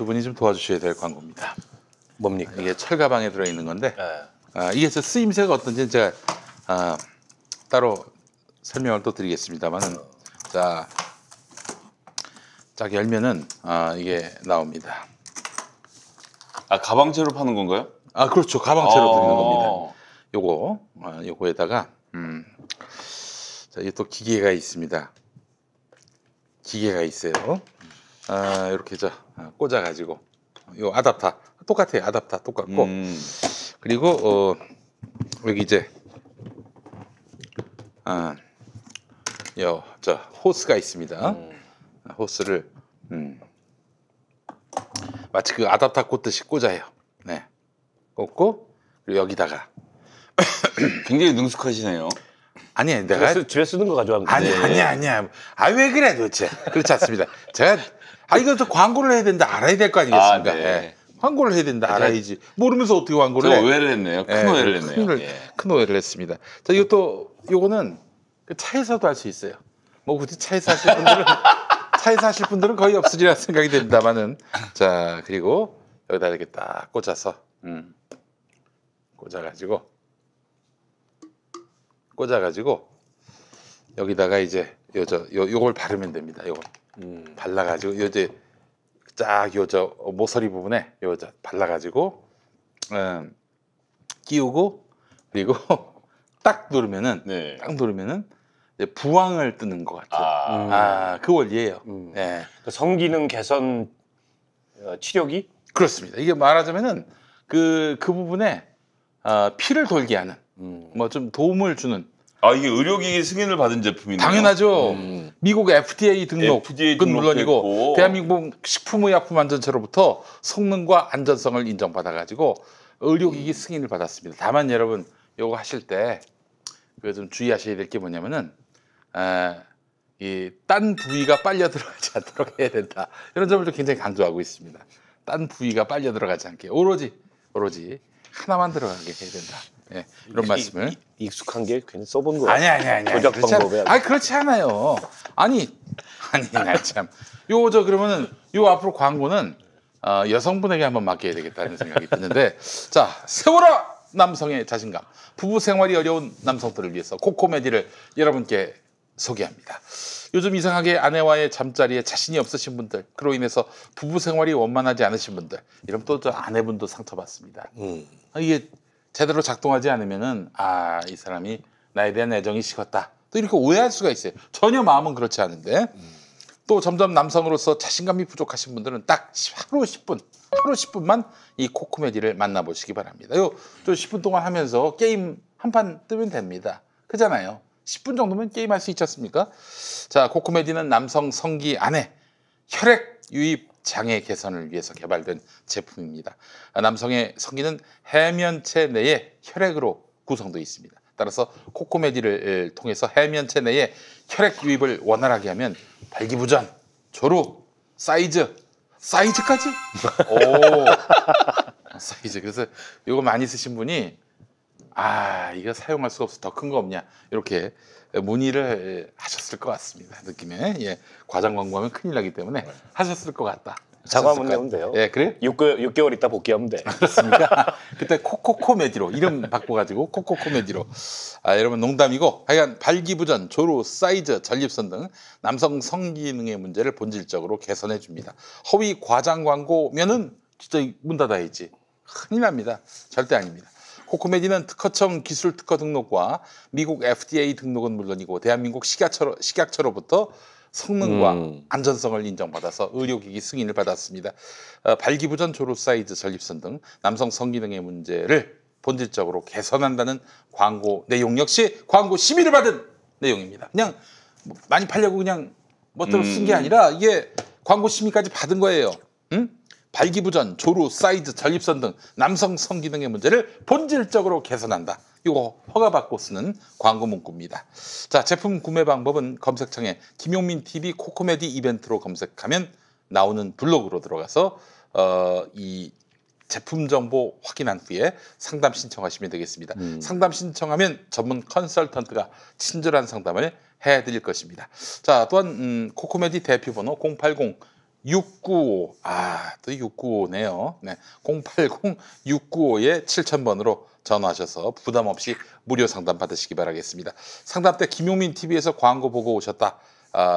두 분이 좀 도와주셔야 될 광고입니다. 뭡니까? 이게 철가방에 들어있는 건데 네. 이게 저 쓰임새가 어떤지 제가 따로 설명을 또 드리겠습니다만은 쫙 열면은 이게 나옵니다. 가방채로 파는 건가요? 그렇죠. 가방채로 드리는 겁니다. 요거에다가 자, 이게 또 기계가 있습니다. 기계가 있어요. 이렇게 꽂아가지고 요 아답터 똑같아요. 아답터 똑같고 그리고 여기 이제 호스가 있습니다. 호스를 마치 그 아답터 꽂듯이 꽂아요. 네, 꽂고 그리고 여기다가 굉장히 능숙하시네요. 아니야, 내가 집에 쓰는 거 가져간 건데. 아니야. 왜 그래 도대체? 그렇지 않습니다. 제가 이거 또 광고를 해야 된다 알아야 될 거 아니겠습니까? 네. 예. 광고를 해야 된다 알아야지. 모르면서 어떻게 광고를 제가 해? 오해를 했네요. 큰 오해를 했네요. 큰 오해를 했습니다. 자, 요거는 그 차에서도 할 수 있어요. 뭐 굳이 차에서 하실 분들은 거의 없으리라 생각이 됩니다만은 자, 그리고 여기다 이렇게 딱 꽂아서 꽂아가지고 여기다가 이제 요걸 바르면 됩니다. 요걸 발라가지고 이제 쫙 모서리 부분에 발라가지고 끼우고 그리고 딱 누르면은 이제 부항을 뜨는 것 같아요. 그 원리예요. 네. 성기능 개선 치료기? 그렇습니다. 이게 말하자면은 그 부분에 피를 돌게 하는 뭐 좀 도움을 주는. 이게 의료기기 승인을 받은 제품이네요. 당연하죠. 미국 FDA 등록은 물론이고 했고. 대한민국 식품의약품안전처로부터 성능과 안전성을 인정받아가지고 의료기기 승인을 받았습니다. 다만 여러분 요거 하실 때 그 좀 주의하셔야 될 게 뭐냐면은 이 딴 부위가 빨려 들어가지 않도록 해야 된다. 이런 점을 좀 굉장히 강조하고 있습니다. 딴 부위가 빨려 들어가지 않게 오로지 하나만 들어가게 해야 된다. 예, 이런 말씀을. 익숙한 게 괜히 써본 거야. 아니야. 조작 방법에. 그렇지 않아요. 나 참. 그러면은 요 앞으로 광고는 여성분에게 한번 맡겨야 되겠다는 생각이 드는데 자, 세워라 남성의 자신감. 부부 생활이 어려운 남성들을 위해서 코코메디를 여러분께 소개합니다. 요즘 이상하게 아내와의 잠자리에 자신이 없으신 분들, 그로 인해서 부부 생활이 원만하지 않으신 분들, 이러면 또 저 아내분도 상처받습니다. 이게 제대로 작동하지 않으면은 이 사람이 나에 대한 애정이 식었다. 또 이렇게 오해할 수가 있어요. 전혀 마음은 그렇지 않은데 또 점점 남성으로서 자신감이 부족하신 분들은 딱 하루 10분만 이 코코메디를 만나보시기 바랍니다. 또 10분 동안 하면서 게임 한 판 뜨면 됩니다. 그잖아요. 10분 정도면 게임할 수 있지 않습니까? 자, 코코메디는 남성 성기 안에 혈액 유입 장애 개선을 위해서 개발된 제품입니다. 남성의 성기는 해면체 내에 혈액으로 구성되어 있습니다. 따라서 코코메디를 통해서 해면체 내에 혈액 유입을 원활하게 하면 발기부전, 조루, 사이즈까지? 사이즈. 그래서 이거 많이 쓰신 분이 이거 사용할 수가 없어. 더 큰 거 없냐? 이렇게 문의를 하셨을 것 같습니다. 느낌에. 예. 과장 광고하면 큰일 나기 때문에 하셨을 것 같다. 사과문 내면 돼요. 예, 그래요? 6개월 있다 복귀하면 돼. 그렇습니까? 그때 코코코메디로 이름 바꿔가지고 코코코메디로. 여러분 농담이고 하여간 발기부전, 조루, 사이즈, 전립선 등 남성 성기능의 문제를 본질적으로 개선해 줍니다. 허위 과장 광고면은 진짜 문 닫아야지. 큰일 납니다. 절대 아닙니다. 코코메디는 특허청 기술 특허 등록과 미국 FDA 등록은 물론이고 대한민국 식약처로부터 성능과 안전성을 인정받아서 의료기기 승인을 받았습니다. 발기부전, 조루, 사이즈, 전립선 등 남성 성기능의 문제를 본질적으로 개선한다는 광고 내용 역시 광고 심의를 받은 내용입니다. 그냥 많이 팔려고 그냥 멋대로 쓴 게 아니라 이게 광고 심의까지 받은 거예요. 발기부전, 조루, 사이즈, 전립선 등 남성 성기능의 문제를 본질적으로 개선한다. 이거 허가받고 쓰는 광고 문구입니다. 자, 제품 구매 방법은 검색창에 김용민 TV 코코메디 이벤트로 검색하면 나오는 블로그로 들어가서 이 제품 정보 확인한 후에 상담 신청하시면 되겠습니다. 상담 신청하면 전문 컨설턴트가 친절한 상담을 해드릴 것입니다. 자, 또한 코코메디 대표번호 6955. 아, 또 695네요. 네. 080-695에 7000번으로 전화하셔서 부담 없이 무료 상담 받으시기 바라겠습니다. 상담 때 김용민 TV에서 광고 보고 오셨다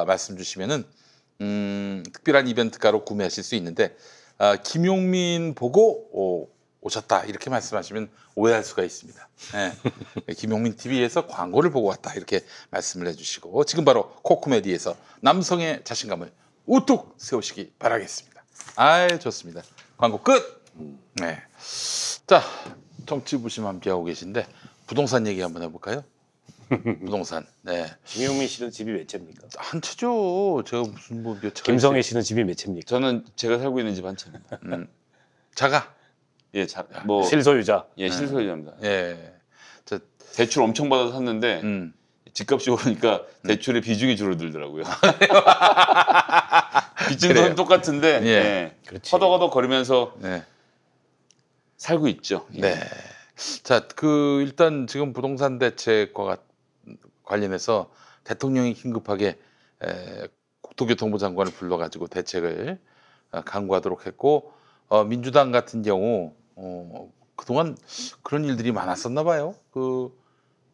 말씀 주시면은 특별한 이벤트가로 구매하실 수 있는데 김용민 보고 오셨다 이렇게 말씀하시면 오해할 수가 있습니다. 네. 김용민 TV에서 광고를 보고 왔다 이렇게 말씀을 해주시고 지금 바로 코코메디에서 남성의 자신감을 우뚝 세우시기 바라겠습니다. 아이 좋습니다. 광고 끝. 네. 자 정치부심 함께하고 계신데 부동산 얘기 한번 해볼까요? 부동산. 네. 김용민 씨는 집이 몇 채입니까? 한 채죠. 제가 무슨 뭐 몇 채가 김성애 있어요. 씨는 집이 몇 채입니까? 저는 제가 살고 있는 집 한 채입니다. 자가. 예, 뭐 실소유자. 예, 실소유자입니다. 예. 저 대출 엄청 받아서 샀는데 집값이 오르니까 대출의 비중이 줄어들더라고요. 빚진 그래요. 건 똑같은데 예. 예. 그렇지. 허덕허덕 거리면서 네. 살고 있죠. 예. 네. 자, 일단 지금 부동산 대책과 관련해서 대통령이 긴급하게 국토교통부 장관을 불러가지고 대책을 강구하도록 했고 민주당 같은 경우 그동안 그런 일들이 많았었나 봐요. 그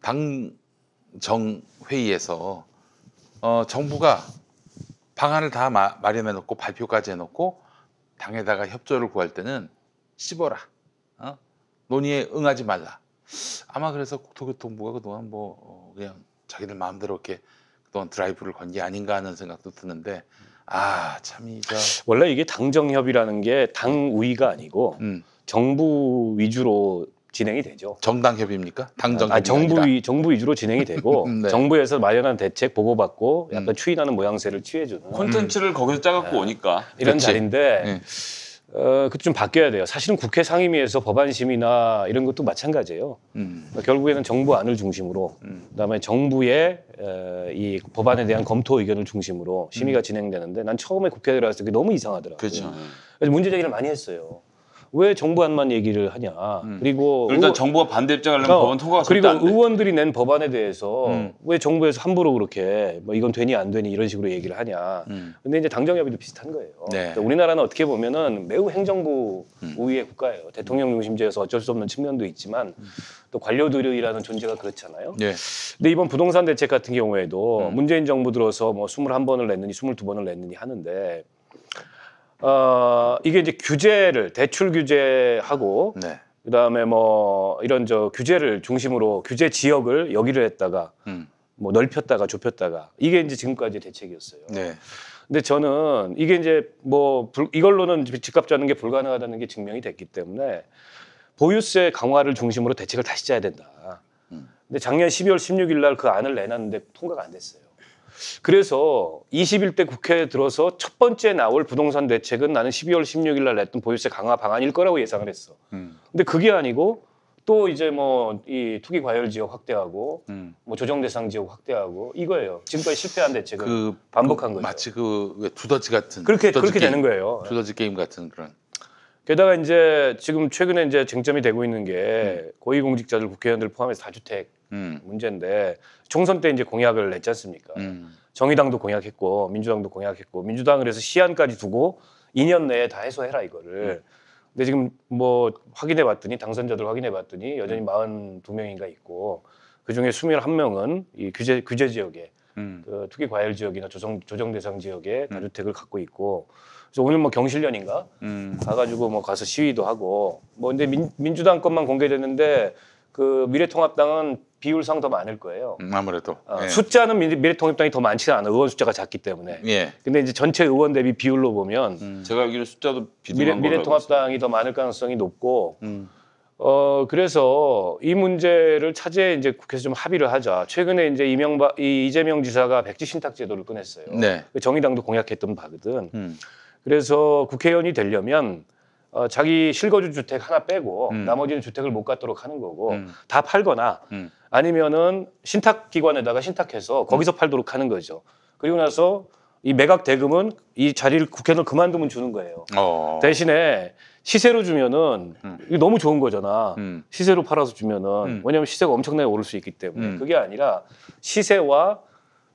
당정 회의에서 정부가 방안을 다 마련해 놓고 발표까지 해놓고 당에다가 협조를 구할 때는 씹어라. 논의에 응하지 말라. 아마 그래서 국토교통부가 그동안 그냥 자기들 마음대로 이렇게 그동안 드라이브를 건 게 아닌가 하는 생각도 드는데 참 원래 이게 당정협이라는 게 당우위가 아니고 정부 위주로 진행이 되죠. 정당 협의입니까? 당정 협의 정부 위주로 진행이 되고 네. 정부에서 마련한 대책 보고받고 약간 추인하는 모양새를 취해주는 콘텐츠를 거기서 짜갖고 오니까 이런 그렇지. 자리인데 네. 그것도 좀 바뀌어야 돼요. 사실은 국회 상임위에서 법안 심의나 이런 것도 마찬가지예요. 그러니까 결국에는 정부 안을 중심으로 그다음에 정부의 이 법안에 대한 검토 의견을 중심으로 심의가 진행되는데 난 처음에 국회에 들어갔을 때 그게 너무 이상하더라고요. 그렇죠. 그래서 문제 제기를 많이 했어요. 왜 정부 안만 얘기를 하냐. 그리고 일단 정부가 반대 입장을 내면 법안 통과가 절대 그리고 안 돼. 의원들이 낸 법안에 대해서 왜 정부에서 함부로 그렇게 이건 되니 안 되니 이런 식으로 얘기를 하냐. 근데 이제 당정협의도 비슷한 거예요. 네. 그러니까 우리나라는 어떻게 보면은 매우 행정부 우위의 국가예요. 대통령 중심제여서 어쩔 수 없는 측면도 있지만 또 관료들이라는 존재가 그렇잖아요. 네. 근데 이번 부동산 대책 같은 경우에도 문재인 정부 들어서 21번을 냈느니 22번을 냈느니 하는데 이게 이제 대출 규제하고 네. 그다음에 이런 규제를 중심으로 규제 지역을 여기를 했다가 넓혔다가 좁혔다가 이게 이제 지금까지 대책이었어요. 네. 근데 저는 이게 이제 이걸로는 집값 잡는 게 불가능하다는 게 증명이 됐기 때문에 보유세 강화를 중심으로 대책을 다시 짜야 된다. 근데 작년 12월 16일 날 그 안을 내놨는데 통과가 안 됐어요. 그래서 21대 국회에 들어서 첫 번째 나올 부동산 대책은 나는 12월 16일 날 냈던 보유세 강화 방안일 거라고 예상을 했어. 근데 그게 아니고 또 이제 이 투기 과열 지역 확대하고 조정 대상 지역 확대하고 이거예요. 지금까지 실패한 대책을 반복한 거죠. 마치 왜 두더지 같은 그렇게 게임, 되는 거예요. 두더지 게임 같은 그런. 게다가 이제 지금 최근에 이제 쟁점이 되고 있는 게 고위공직자들 국회의원들 포함해서 다주택 문제인데 총선 때 이제 공약을 냈지 않습니까? 정의당도 공약했고 민주당도 공약했고 민주당은 그래서 시한까지 두고 2년 내에 다 해소해라 이거를. 근데 지금 당선자들 확인해 봤더니 여전히 42명인가 있고 그중에 21명은 이 규제 지역에 그 투기 과열 지역이나 조정 대상 지역에 다주택을 갖고 있고 그래서 오늘 경실련인가 가가지고 가서 시위도 하고 근데 민주당 것만 공개됐는데 그 미래통합당은 비율상 더 많을 거예요. 아무래도 예. 숫자는 미래통합당이 더 많지는 않아. 의원 숫자가 작기 때문에. 예. 근데 이제 전체 의원 대비 비율로 보면 제가 알기로 숫자도 비등한 걸로 알고 미래통합당이 더 많을 가능성이 높고 그래서 이 문제를 차제에 이제 국회에서 좀 합의를 하자. 최근에 이제 이재명 지사가 백지 신탁 제도를 꺼냈어요. 네. 정의당도 공약했던 바거든. 그래서 국회의원이 되려면 자기 실거주 주택 하나 빼고 나머지는 주택을 못 갖도록 하는 거고 다 팔거나 아니면은 신탁기관에다가 신탁해서 거기서 팔도록 하는 거죠. 그리고 나서 이 매각 대금은 이 자리를 국회의원을 그만두면 주는 거예요. 대신에 시세로 주면은 이게 너무 좋은 거잖아. 시세로 팔아서 주면은 왜냐하면 시세가 엄청나게 오를 수 있기 때문에 그게 아니라 시세와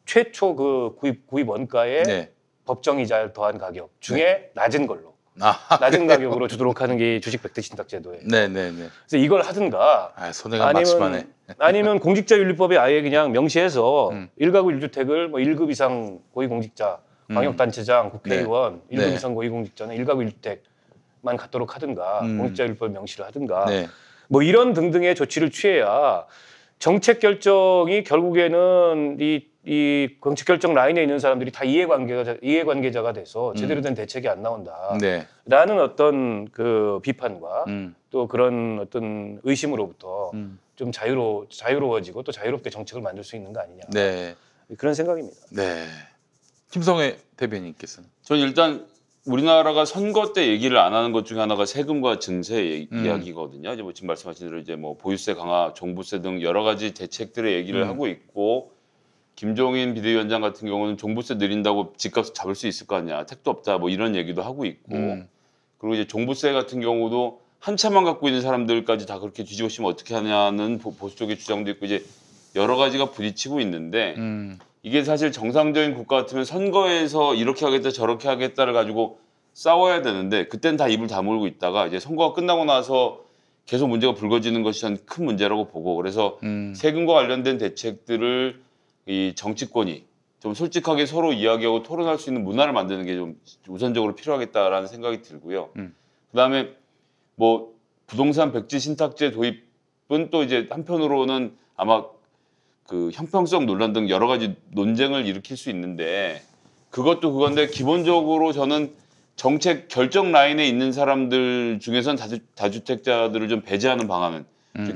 최초 그 구입 원가의 네. 법정이자 더한 가격 중에 낮은 걸로 아, 낮은 가격으로 주도록 하는 게 주식 백지 신탁 제도예요. 네네네. 그래서 이걸 하든가 손해가 막심하네. 아니면 공직자윤리법에 아예 그냥 명시해서 1가구 1주택을 뭐 1급 이상 고위공직자, 광역단체장, 국회의원, 1급 네. 이상 고위공직자는 1가구 1주택만 갖도록 하든가 공직자윤리법 명시를 하든가 네. 뭐 이런 등등의 조치를 취해야 정책 결정이 결국에는 이 정책 결정 라인에 있는 사람들이 다 이해관계자가 돼서 제대로 된 대책이 안 나온다. 네. 라는 어떤 그 비판과 또 그런 어떤 의심으로부터 좀 자유로워지고 또 자유롭게 정책을 만들 수 있는 거 아니냐. 네. 그런 생각입니다. 네. 김성회 대변인께서는. 저는 일단 우리나라가 선거 때 얘기를 안 하는 것 중에 하나가 세금과 증세 이야기거든요. 이제 뭐 지금 말씀하신 대로 이제 뭐 보유세 강화, 종부세 등 여러 가지 대책들의 얘기를 하고 있고, 김종인 비대위원장 같은 경우는 종부세 늘린다고 집값 잡을 수 있을 거 아니야. 택도 없다. 뭐 이런 얘기도 하고 있고, 그리고 이제 종부세 같은 경우도 한 차만 갖고 있는 사람들까지 다 그렇게 뒤집어쓰면 어떻게 하냐는 보수 쪽의 주장도 있고, 이제 여러 가지가 부딪히고 있는데. 이게 사실 정상적인 국가 같으면 선거에서 이렇게 하겠다 저렇게 하겠다를 가지고 싸워야 되는데, 그땐 다 입을 다물고 있다가 이제 선거가 끝나고 나서 계속 문제가 불거지는 것이 전 큰 문제라고 보고, 그래서 세금과 관련된 대책들을 이 정치권이 좀 솔직하게 서로 이야기하고 토론할 수 있는 문화를 만드는 게 좀 우선적으로 필요하겠다라는 생각이 들고요. 그다음에 뭐 부동산 백지 신탁제 도입은 또 이제 한편으로는 아마 그 형평성 논란 등 여러 가지 논쟁을 일으킬 수 있는데, 그것도 그건데 기본적으로 저는 정책 결정 라인에 있는 사람들 중에서는 다주택자들을 좀 배제하는 방안은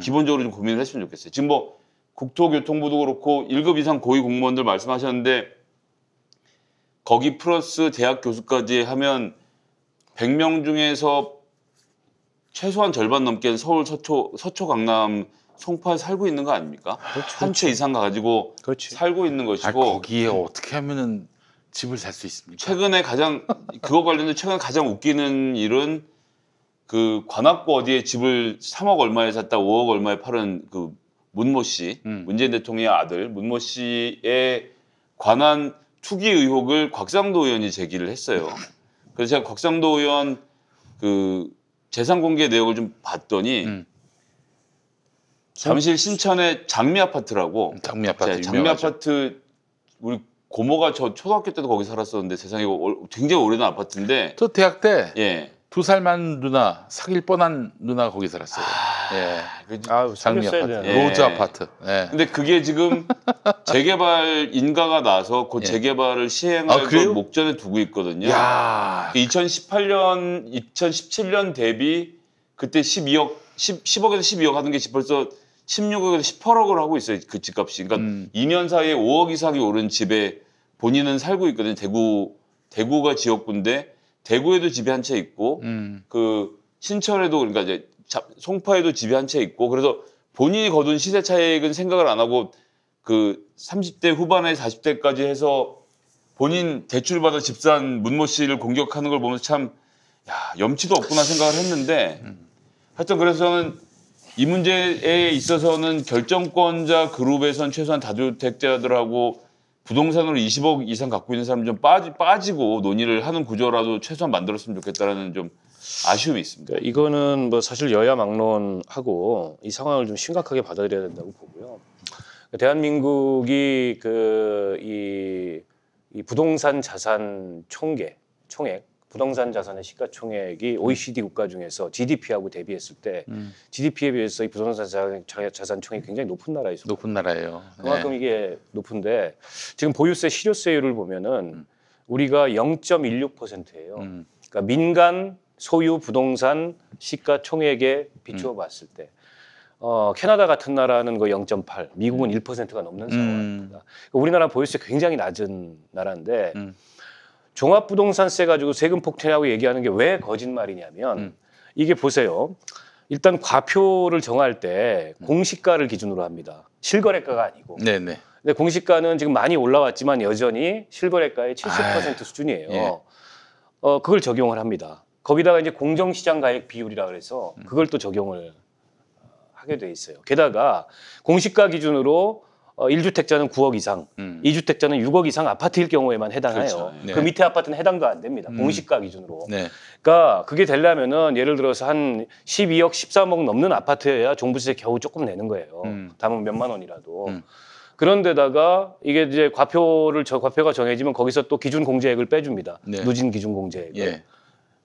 기본적으로 좀 고민을 했으면 좋겠어요. 지금 뭐 국토교통부도 그렇고 1급 이상 고위 공무원들 말씀하셨는데, 거기 플러스 대학 교수까지 하면 100명 중에서 최소한 절반 넘게는 서울, 서초, 강남, 송파에 살고 있는 거 아닙니까? 한 채 이상 가지고 살고 있는 것이고, 거기에 어떻게 하면은 집을 살 수 있습니까? 최근에 그거 관련된 최근 가장 웃기는 일은 그 관악구 어디에 집을 3억 얼마에 샀다 5억 얼마에 팔은 그 문모 씨, 문재인 대통령의 아들 문모 씨에 관한 투기 의혹을 곽상도 의원이 제기를 했어요. 그래서 제가 곽상도 의원 그 재산 공개 내역을 좀 봤더니 잠실 신천의 장미 아파트라고, 장미 아파트 장미 아파트 우리 고모가 저 초등학교 때도 거기 살았었는데, 세상에 굉장히 오래된 아파트인데, 저 대학 때 예. 2살만 누나, 사귈 뻔한 누나가 거기 살았어요. 장미 아파트, 예. 로즈 아파트. 예. 근데 그게 지금 재개발 인가가 나서 그 재개발을 시행할 걸 목전에 두고 있거든요. 야. 2017년 대비 그때 10억에서 12억 하던 게 벌써 16억에서 18억을 하고 있어요. 그 집값이. 그러니까 2년 사이에 5억 이상이 오른 집에 본인은 살고 있거든요. 대구가 지역구인데 대구에도 집이 한 채 있고, 그 신천에도, 그러니까 이제 송파에도 집이 한 채 있고, 그래서 본인이 거둔 시세 차익은 생각을 안 하고 그 30대 후반에 40대까지 해서 본인 대출받아 집 산 문모 씨를 공격하는 걸 보면서 참, 야, 염치도 없구나 생각을 했는데, 하여튼 그래서 저는 이 문제에 있어서는 결정권자 그룹에선 최소한 다주택자들하고 부동산으로 20억 이상 갖고 있는 사람 좀 빠지고 논의를 하는 구조라도 최소한 만들었으면 좋겠다라는 좀 아쉬움이 있습니다. 이거는 뭐 사실 여야 막론하고 이 상황을 좀 심각하게 받아들여야 된다고 보고요. 대한민국이 이 부동산 자산 총액, 부동산 자산의 시가총액이 OECD 국가 중에서 GDP하고 대비했을 때 GDP에 비해서 이 부동산 자산 총액이 굉장히 높은 나라에 있습니다. 높은 나라예요. 그만큼 이게 높은데, 지금 보유세 실효세율을 보면은 우리가 0.16%예요. 그러니까 민간 소유 부동산 시가총액에 비추어 봤을 때 캐나다 같은 나라는 거의 0.8, 미국은 1%가 넘는 상황입니다. 우리나라 보유세 굉장히 낮은 나라인데 종합부동산세 가지고 세금 폭탄이라고 얘기하는 게 왜 거짓말이냐면, 이게 보세요. 일단 과표를 정할 때 공시가를 기준으로 합니다. 실거래가가 아니고. 네네. 근데 공시가는 지금 많이 올라왔지만 여전히 실거래가의 70% 수준이에요. 예. 그걸 적용을 합니다. 거기다가 이제 공정시장 가액 비율이라 그래서 그걸 또 적용을 하게 돼 있어요. 게다가 공시가 기준으로 1주택자는 9억 이상, 2주택자는 6억 이상 아파트일 경우에만 해당해요. 그렇죠. 네. 그 밑에 아파트는 해당도 안 됩니다. 공시가 기준으로. 네. 그러니까 그게 되려면은 예를 들어서 한 12억, 13억 넘는 아파트여야 종부세 겨우 조금 내는 거예요. 담은 몇만 원이라도. 그런데다가 이게 이제 과표가 정해지면 거기서 또 기준 공제액을 빼줍니다. 네. 누진 기준 공제액을. 예.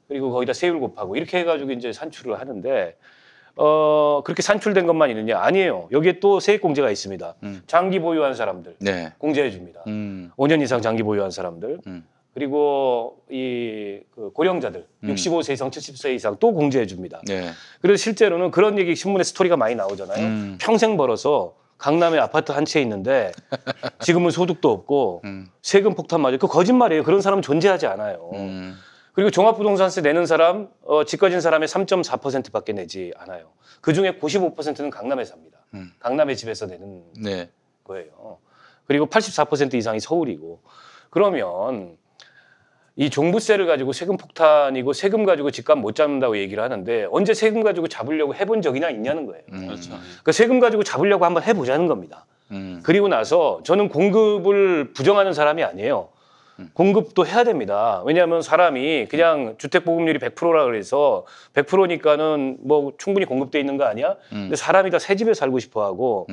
그리고 거기다 세율 곱하고 이렇게 해가지고 이제 산출을 하는데 그렇게 산출된 것만 있느냐? 아니에요. 여기에 또 세액 공제가 있습니다. 장기 보유한 사람들 네. 공제해 줍니다. 5년 이상 장기 보유한 사람들. 그리고 그 고령자들 65세 이상 70세 이상 또 공제해 줍니다. 네. 그래서 실제로는 그런 얘기 신문에 스토리가 많이 나오잖아요. 평생 벌어서 강남에 아파트 한 채 있는데 지금은 소득도 없고 세금 폭탄 맞아요. 그 거짓말이에요. 그런 사람은 존재하지 않아요. 그리고 종합부동산세 내는 사람, 집 가진 사람의 3.4%밖에 내지 않아요. 그중에 95%는 강남에 삽니다. 강남의 집에서 내는 네. 거예요. 그리고 84% 이상이 서울이고. 그러면 이 종부세를 가지고 세금 폭탄이고 세금 가지고 집값 못 잡는다고 얘기를 하는데 언제 세금 가지고 잡으려고 해본 적이나 있냐는 거예요. 그렇죠. 그러니까 세금 가지고 잡으려고 한번 해보자는 겁니다. 그리고 나서 저는 공급을 부정하는 사람이 아니에요. 공급도 해야 됩니다. 왜냐하면 사람이 그냥 주택 보급률이 100%라 그래서 100%니까는 뭐 충분히 공급돼 있는 거 아니야? 근데 사람이 다 새 집에 살고 싶어하고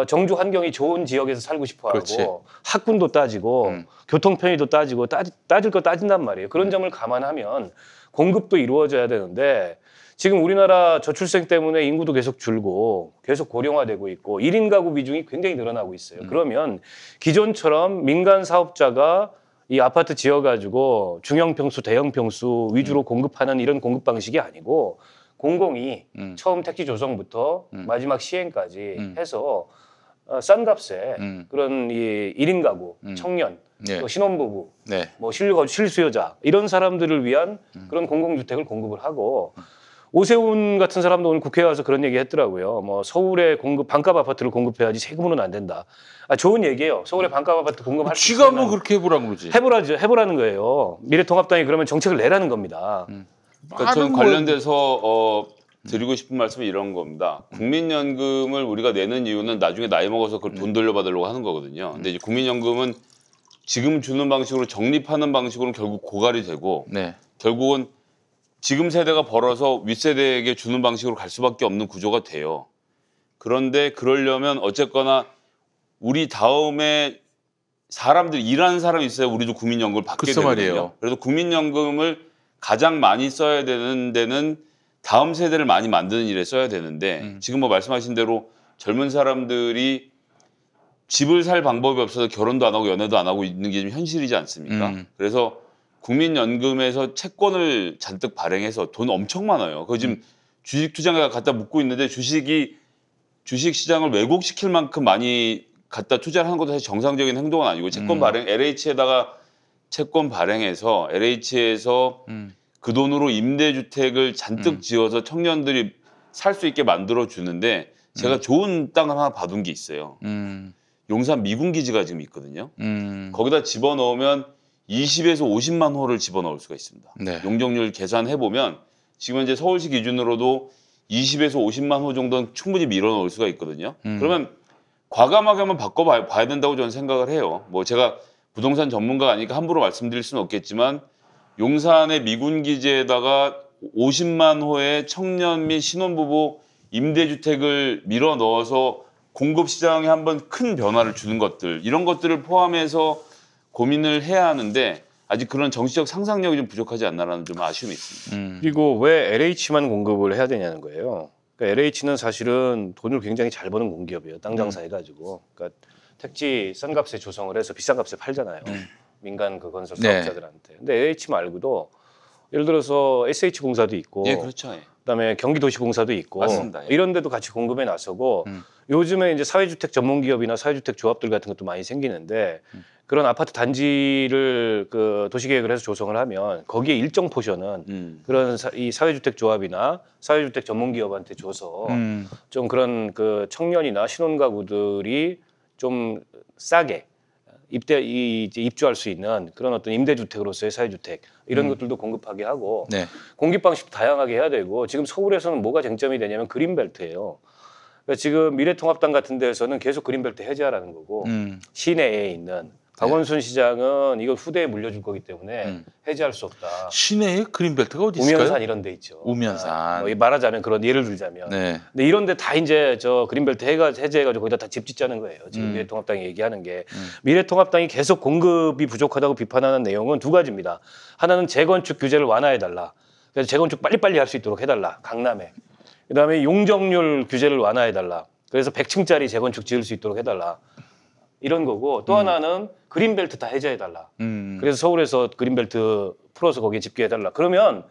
정주 환경이 좋은 지역에서 살고 싶어하고 그렇지. 학군도 따지고 교통 편의도 따지고 따질 거 따진단 말이에요. 그런 점을 감안하면 공급도 이루어져야 되는데 지금 우리나라 저출생 때문에 인구도 계속 줄고 계속 고령화되고 있고 1인 가구 비중이 굉장히 늘어나고 있어요. 그러면 기존처럼 민간 사업자가 이 아파트 지어가지고 중형 평수, 대형 평수 위주로 공급하는 이런 공급 방식이 아니고 공공이 처음 택지 조성부터 마지막 시행까지 해서 싼 값에 그런 이 1인 가구, 청년, 네. 또 신혼부부, 네. 뭐 실수요자 이런 사람들을 위한 그런 공공주택을 공급을 하고 오세훈 같은 사람도 오늘 국회에 와서 그런 얘기 했더라고요. 뭐 서울에 반값 아파트를 공급해야지 세금으로는 안 된다. 좋은 얘기예요. 서울에 반값 아파트 공급할 수 쥐가 있으면 뭐 그렇게 해보라고 그러지. 해보라는 거예요. 미래통합당이 그러면 정책을 내라는 겁니다. 그러니까 저는 많은 걸- 관련돼서 드리고 싶은 말씀은 이런 겁니다. 국민연금을 우리가 내는 이유는 나중에 나이 먹어서 그걸 돈 돌려받으려고 하는 거거든요. 근데 이제 국민연금은 지금 주는 방식으로 적립하는 방식으로는 결국 고갈이 되고 네. 결국은 지금 세대가 벌어서 윗세대에게 주는 방식으로 갈 수밖에 없는 구조가 돼요. 그런데 그러려면 어쨌거나 우리 다음에 사람들 일하는 사람이 있어야 우리도 국민연금을 받게 글쎄 되거든요. 말이에요. 그래서 국민연금을 가장 많이 써야 되는 데는 다음 세대를 많이 만드는 일에 써야 되는데 지금 뭐 말씀하신 대로 젊은 사람들이 집을 살 방법이 없어서 결혼도 안 하고 연애도 안 하고 있는 게 좀 현실이지 않습니까? 그래서 국민연금에서 채권을 잔뜩 발행해서 돈 엄청 많아요. 그거 지금 주식 투자가 갖다 묻고 있는데 주식 시장을 왜곡시킬 만큼 많이 갖다 투자를 하는 것도 사실 정상적인 행동은 아니고 채권 발행 LH에다가 채권 발행해서 LH에서 그 돈으로 임대주택을 잔뜩 지어서 청년들이 살 수 있게 만들어 주는데 제가 좋은 땅을 하나 봐둔 게 있어요. 용산 미군기지가 지금 있거든요. 거기다 집어넣으면 20에서 50만 호를 집어넣을 수가 있습니다. 네. 용적률 계산해 보면 지금 현재 서울시 기준으로도 20에서 50만 호 정도는 충분히 밀어넣을 수가 있거든요. 그러면 과감하게 한번 바꿔봐야 된다고 저는 생각을 해요. 뭐 제가 부동산 전문가가 아니니까 함부로 말씀드릴 수는 없겠지만 용산의 미군기지에다가 50만 호의 청년 및 신혼부부 임대주택을 밀어넣어서 공급시장에 한번 큰 변화를 주는 것들 이런 것들을 포함해서 고민을 해야 하는데 아직 그런 정치적 상상력이 좀 부족하지 않나라는 좀 아쉬움이 있습니다. 그리고 왜 LH만 공급을 해야 되냐는 거예요. 그러니까 LH는 사실은 돈을 굉장히 잘 버는 공기업이에요. 땅 장사해가지고. 그러니까 택지 싼 값에 조성을 해서 비싼 값에 팔잖아요. 민간 그 건설 네. 사업자들한테. 근데 LH 말고도 예를 들어서 SH공사도 있고 예, 그렇죠. 예. 그다음에 경기도시공사도 있고 맞습니다. 예. 이런 데도 같이 공급에 나서고 요즘에 이제 사회주택 전문기업이나 사회주택 조합들 같은 것도 많이 생기는데 그런 아파트 단지를 그 도시계획을 해서 조성을 하면 거기에 일정 포션은 그런 이 사회주택 조합이나 사회주택 전문기업한테 줘서 좀 그런 그 청년이나 신혼가구들이 좀 싸게 이제 입주할 수 있는 그런 어떤 임대주택으로서의 사회주택 이런 것들도 공급하게 하고 네. 공급 방식도 다양하게 해야 되고 지금 서울에서는 뭐가 쟁점이 되냐면 그린벨트예요. 그러니까 지금 미래통합당 같은 데에서는 계속 그린벨트 해제하라는 거고 시내에 있는 박원순 시장은 이걸 후대에 물려줄 거기 때문에 해제할 수 없다. 시내에 그린벨트가 어디 있을까요? 우면산 이런 데 있죠. 우면산. 뭐 말하자면 그런 예를 들자면. 네. 근데 이런 데 다 이제 저 그린벨트 해제해가지고 거기다 다 집 짓자는 거예요. 지금 미래통합당이 얘기하는 게. 미래통합당이 계속 공급이 부족하다고 비판하는 내용은 두 가지입니다. 하나는 재건축 규제를 완화해달라. 그래서 재건축 빨리빨리 할 수 있도록 해달라. 강남에. 그다음에 용적률 규제를 완화해달라. 그래서 100층짜리 재건축 지을 수 있도록 해달라. 이런 거고 또 하나는 그린벨트 다 해제해달라. 그래서 서울에서 그린벨트 풀어서 거기에 집계해달라. 그러면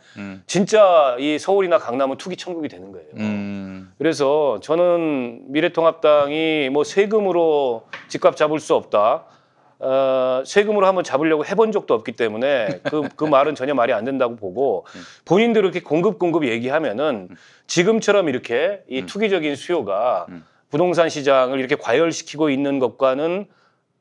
진짜 이 서울이나 강남은 투기 천국이 되는 거예요. 그래서 저는 미래통합당이 뭐 세금으로 집값 잡을 수 없다. 세금으로 한번 잡으려고 해본 적도 없기 때문에 그 말은 전혀 말이 안 된다고 보고 본인들 이렇게 공급 얘기하면은 지금처럼 이렇게 이 투기적인 수요가 부동산 시장을 이렇게 과열시키고 있는 것과는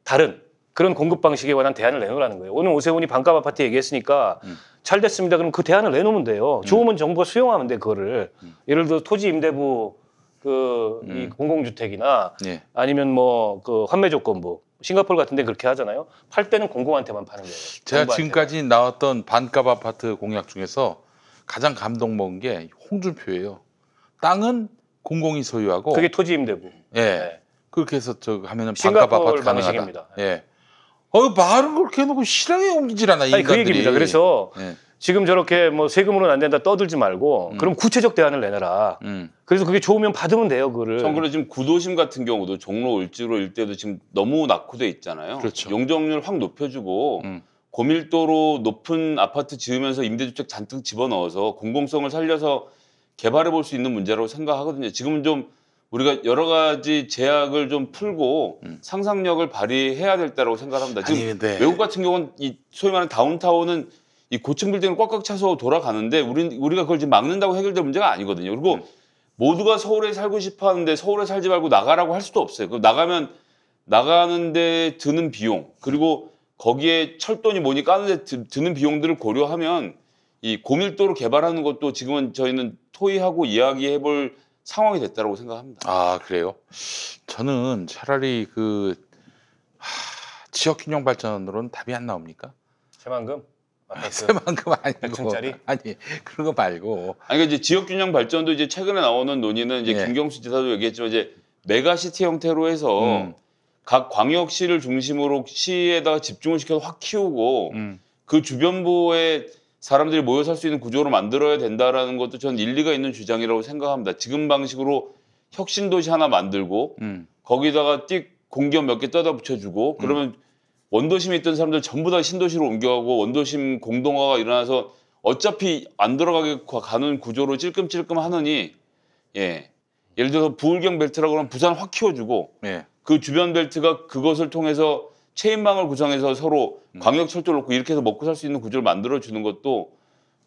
다른 그런 공급 방식에 관한 대안을 내놓으라는 거예요. 오늘 오세훈이 반값 아파트 얘기했으니까 잘 됐습니다. 그럼 그 대안을 내놓으면 돼요. 좋으면 정부가 수용하면 돼 그거를. 예를 들어 토지 임대부 이 공공주택이나 네. 아니면 뭐 그 환매조건부 싱가포르 같은 데 그렇게 하잖아요. 팔 때는 공공한테만 파는 거예요. 제가 정부한테. 지금까지 나왔던 반값 아파트 공약 중에서 가장 감동 먹은 게 홍준표예요. 땅은 공공이 소유하고 그게 토지 임대부. 예. 네. 그렇게 해서 저 하면은 반값 싱가포르 아파트 가능하다. 방식입니다. 예. 말은 그렇게 해놓고 실행에 옮기질 않아. 아니 인간들이. 그 얘기입니다. 그래서 예. 지금 저렇게 뭐 세금으로는 안 된다 떠들지 말고 그럼 구체적 대안을 내놔라. 그래서 그게 좋으면 받으면 돼요, 그거를. 참고로 지금 구도심 같은 경우도 종로 을지로 일대도 지금 너무 낙후돼 있잖아요. 그렇죠. 용적률 확 높여주고 고밀도로 높은 아파트 지으면서 임대주택 잔뜩 집어넣어서 공공성을 살려서 개발해 볼 수 있는 문제라고 생각하거든요. 지금은 좀 우리가 여러 가지 제약을 좀 풀고 상상력을 발휘해야 될 때라고 생각합니다. 지금 아니, 근데 외국 같은 경우는 이 소위 말하는 다운타운은 이 고층 빌딩을 꽉꽉 차서 돌아가는데 우리가 그걸 지금 막는다고 해결될 문제가 아니거든요. 그리고 모두가 서울에 살고 싶어 하는데 서울에 살지 말고 나가라고 할 수도 없어요. 그럼 나가면 나가는데 드는 비용 그리고 거기에 철도니 뭐니 까는데 드는 비용들을 고려하면 이 고밀도로 개발하는 것도 지금은 저희는 토의하고 이야기해볼 상황이 됐다고 생각합니다. 아 그래요? 저는 차라리 지역균형 발전으로는 답이 안 나옵니까? 새만금? 새만큼 아니고 100층짜리? 아니 그런 거 말고 아니 그러니까 이제 지역균형 발전도 이제 최근에 나오는 논의는 이제 예. 김경수 지사도 얘기했지만 이제 메가시티 형태로 해서 각 광역시를 중심으로 시에다가 집중을 시켜서 확 키우고 그 주변부에 사람들이 모여 살 수 있는 구조로 만들어야 된다라는 것도 저는 일리가 있는 주장이라고 생각합니다. 지금 방식으로 혁신도시 하나 만들고 거기다가 띡 공기업 몇 개 떠다 붙여주고 그러면 원도심에 있던 사람들 전부 다 신도시로 옮겨가고 원도심 공동화가 일어나서 어차피 안 들어가게 가는 구조로 찔끔찔끔 하느니 예. 예를 들어서 부울경 벨트라고 하면 부산 확 키워주고 예. 그 주변 벨트가 그것을 통해서 체인망을 구성해서 서로 광역철도를 놓고 이렇게 해서 먹고 살 수 있는 구조를 만들어주는 것도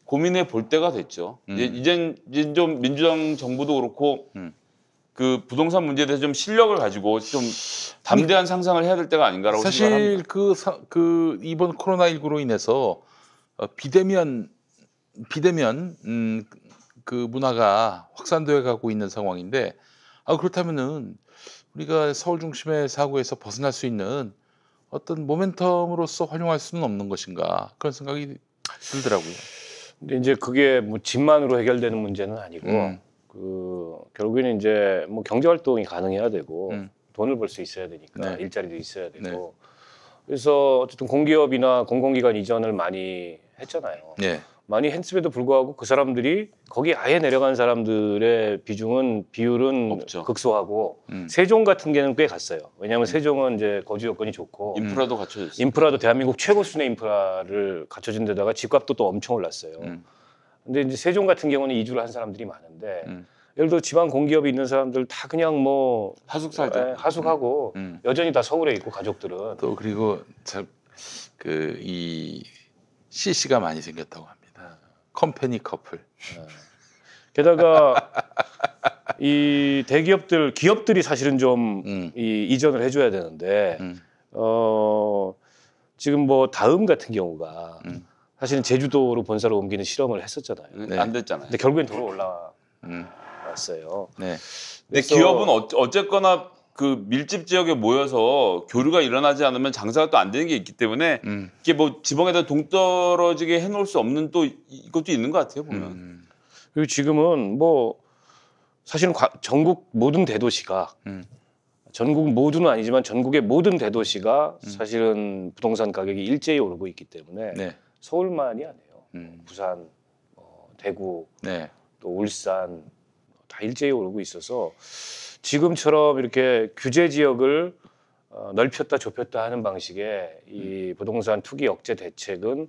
고민해 볼 때가 됐죠. 이젠 좀 민주당 정부도 그렇고 그 부동산 문제에 대해서 좀 실력을 가지고 좀 담대한 상상을 해야 될 때가 아닌가라고 사실 생각합니다. 그 이번 코로나19로 인해서 비대면 그 문화가 확산되어 가고 있는 상황인데 그렇다면은 우리가 서울 중심의 사고에서 벗어날 수 있는 어떤 모멘텀으로서 활용할 수는 없는 것인가 그런 생각이 들더라고요. 근데 이제 그게 뭐 집만으로 해결되는 문제는 아니고 결국에는 이제 뭐 경제 활동이 가능해야 되고 돈을 벌 수 있어야 되니까 네. 일자리도 있어야 되고 네. 그래서 어쨌든 공기업이나 공공기관 이전을 많이 했잖아요. 네. 많이 했음에도 불구하고 그 사람들이 거기 아예 내려간 사람들의 비율은 없죠. 극소하고 세종 같은 경우는 꽤 갔어요. 왜냐하면 세종은 이제 거주 여건이 좋고 인프라도 갖춰졌어요. 인프라도 대한민국 최고 수준의 인프라를 갖춰준 데다가 집값도 또 엄청 올랐어요. 근데 이제 세종 같은 경우는 이주를 한 사람들이 많은데 예를 들어 지방 공기업이 있는 사람들 다 그냥 뭐 하숙 살죠. 하숙하고 여전히 다 서울에 있고 가족들은 또 그리고 이 CC가 많이 생겼다고 합니다. 컴퍼니 커플. 게다가 이 기업들이 사실은 좀 이전을 해줘야 되는데 지금 뭐 다음 같은 경우가 사실은 제주도로 본사를 옮기는 실험을 했었잖아요. 안 됐잖아요. 근데 결국엔 도로 올라왔어요. 봤어요. 네. 근데 그래서- 기업은 어쨌거나 그 밀집 지역에 모여서 교류가 일어나지 않으면 장사가 또 안 되는 게 있기 때문에 이게 뭐 지붕에다 동떨어지게 해놓을 수 없는 또 이것도 있는 것 같아요 보면. 그리고 지금은 뭐 사실은 전국 모든 대도시가 전국 모두는 아니지만 전국의 모든 대도시가 사실은 부동산 가격이 일제히 오르고 있기 때문에 네. 서울만이 아니에요. 부산, 대구, 네. 또 울산 다 일제히 오르고 있어서 지금처럼 이렇게 규제 지역을 넓혔다 좁혔다 하는 방식의 이 부동산 투기 억제 대책은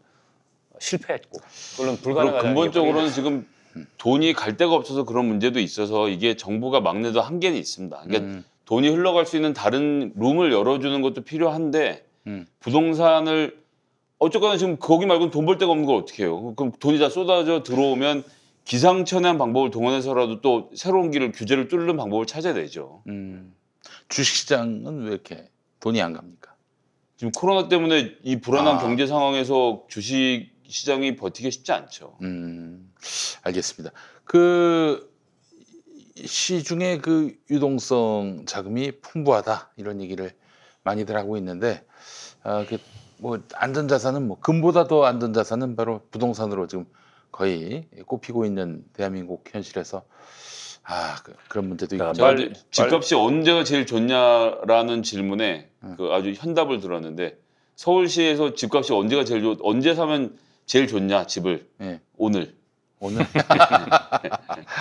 실패했고 물론 그리고 불가능하다는 근본적으로는 지금 돈이 갈 데가 없어서 그런 문제도 있어서 이게 정부가 막내도 한계는 있습니다. 그러니까 돈이 흘러갈 수 있는 다른 룸을 열어주는 것도 필요한데 부동산을 어쨌거나 지금 거기 말고는 돈 벌 데가 없는 걸 어떻게 해요? 그럼 돈이 다 쏟아져 들어오면 기상천외한 방법을 동원해서라도 또 새로운 길을 규제를 뚫는 방법을 찾아야 되죠. 주식시장은 왜 이렇게 돈이 안 갑니까? 지금 코로나 때문에 이 불안한 경제 상황에서 주식 시장이 버티기 쉽지 않죠. 알겠습니다. 그 시중에 그 유동성 자금이 풍부하다 이런 얘기를 많이들 하고 있는데 뭐 안전자산은 뭐 금보다 더 안전자산은 바로 부동산으로 지금 거의 꼽히고 있는 대한민국 현실에서 그런 문제도 있고. 제가 집값이 언제가 제일 좋냐라는 질문에 그 아주 현답을 들었는데 서울시에서 집값이 언제가 제일 언제 사면 제일 좋냐 집을 오늘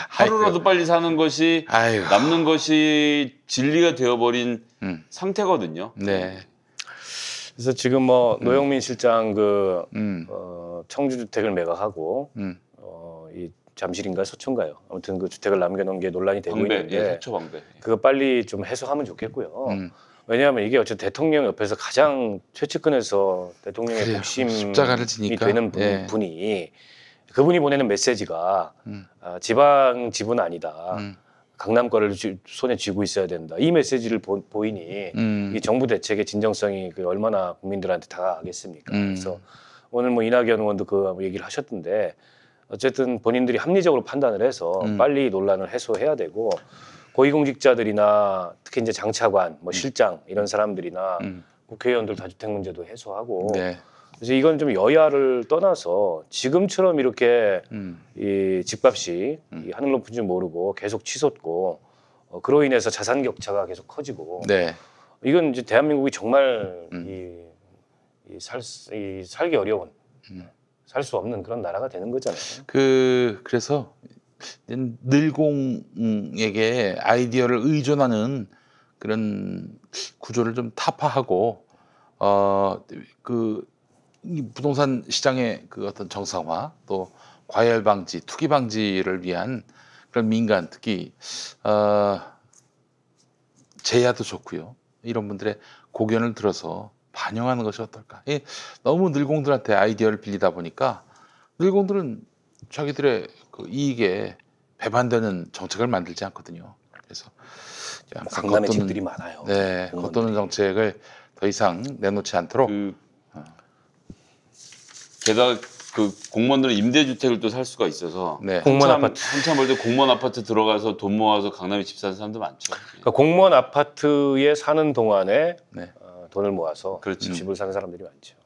하루라도 빨리 사는 것이 남는 것이 진리가 되어버린 상태거든요. 네. 그래서 지금 뭐 노영민 실장 그 청주 주택을 매각하고 이 잠실인가 서초인가요? 아무튼 그 주택을 남겨놓은 게 논란이 되고 있는데 서초 방배. 그거 빨리 좀 해소하면 좋겠고요. 왜냐하면 이게 어쨌든 대통령 옆에서 가장 최측근에서 대통령의 복심이 십자가를 지니까. 되는 분이 그분이 보내는 메시지가 지방 지분 아니다. 강남 거를 손에 쥐고 있어야 된다. 이 메시지를 보이니 이 정부 대책의 진정성이 얼마나 국민들한테 다가가겠습니까? 그래서 오늘 뭐 이낙연 의원도 그 얘기를 하셨던데 어쨌든 본인들이 합리적으로 판단을 해서 빨리 논란을 해소해야 되고 고위공직자들이나 특히 이제 장차관, 뭐 실장 이런 사람들이나 국회의원들 다주택 문제도 해소하고 그래서 이건 좀 여야를 떠나서 지금처럼 이렇게 이 집값이 이 하늘 높은 줄 모르고 계속 치솟고 그로 인해서 자산 격차가 계속 커지고 이건 이제 대한민국이 정말 살기 어려운 살 수 없는 그런 나라가 되는 거잖아요. 그래서 늘공에게 아이디어를 의존하는 그런 구조를 좀 타파하고 이 부동산 시장의 그 어떤 정상화 또 과열 방지, 투기 방지를 위한 그런 민간 특히 제야도 좋고요. 이런 분들의 고견을 들어서 반영하는 것이 어떨까? 너무 늘공들한테 아이디어를 빌리다 보니까 늘공들은 자기들의 그 이익에 배반되는 정책을 만들지 않거든요. 그래서 강남에 집들이 많아요. 네, 겉도는 정책을 더 이상 내놓지 않도록. 게다가 그 공무원들은 임대주택을 또 살 수가 있어서 공무원 아파트 한참 벌 때 공무원 아파트 들어가서 돈 모아서 강남에 집 사는 사람도 많죠. 그러니까 공무원 아파트에 사는 동안에 돈을 모아서 집을 사는 사람들이 많죠.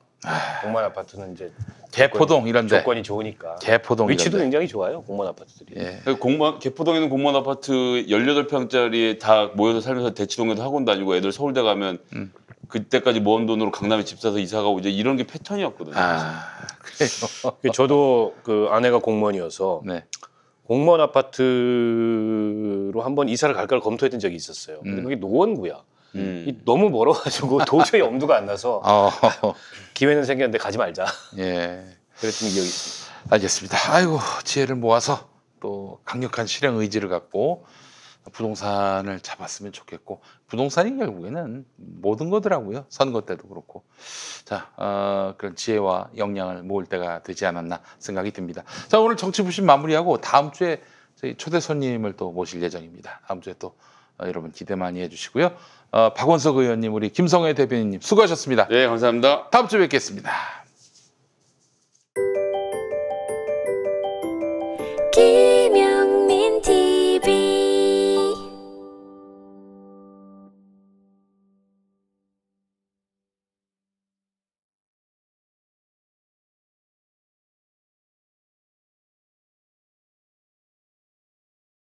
공무원 아파트는 이제 개포동 이런데 조건이 좋으니까 개포동 위치도 이런데. 굉장히 좋아요. 공무원 아파트들이. 개포동에 있는 공무원 아파트 18평짜리에 다 모여서 살면서 대치동에도 학원 다니고 애들 서울대 가면 그때까지 모은 돈으로 강남에 집 사서 이사 가고 이제 이런 게 패턴이었거든요. 그래요. 저도 그 아내가 공무원이어서 공무원 아파트로 한번 이사를 갈까를 검토했던 적이 있었어요. 근데 그게 노원구야. 너무 멀어가지고 도저히 엄두가 안 나서 기회는 생겼는데 가지 말자. 그랬던 기억이 있습니다. 알겠습니다. 아이고 지혜를 모아서 또 강력한 실행 의지를 갖고 부동산을 잡았으면 좋겠고 부동산이 결국에는 모든 거더라고요. 선거 때도 그렇고. 자, 그런 지혜와 역량을 모을 때가 되지 않았나 생각이 듭니다. 자, 오늘 정치부심 마무리하고 다음 주에 저희 초대 손님을 또 모실 예정입니다. 다음 주에 또 여러분 기대 많이 해주시고요. 박원석 의원님, 우리 김성애 대변인님 수고하셨습니다. 네, 감사합니다. 다음 주에 뵙겠습니다. 기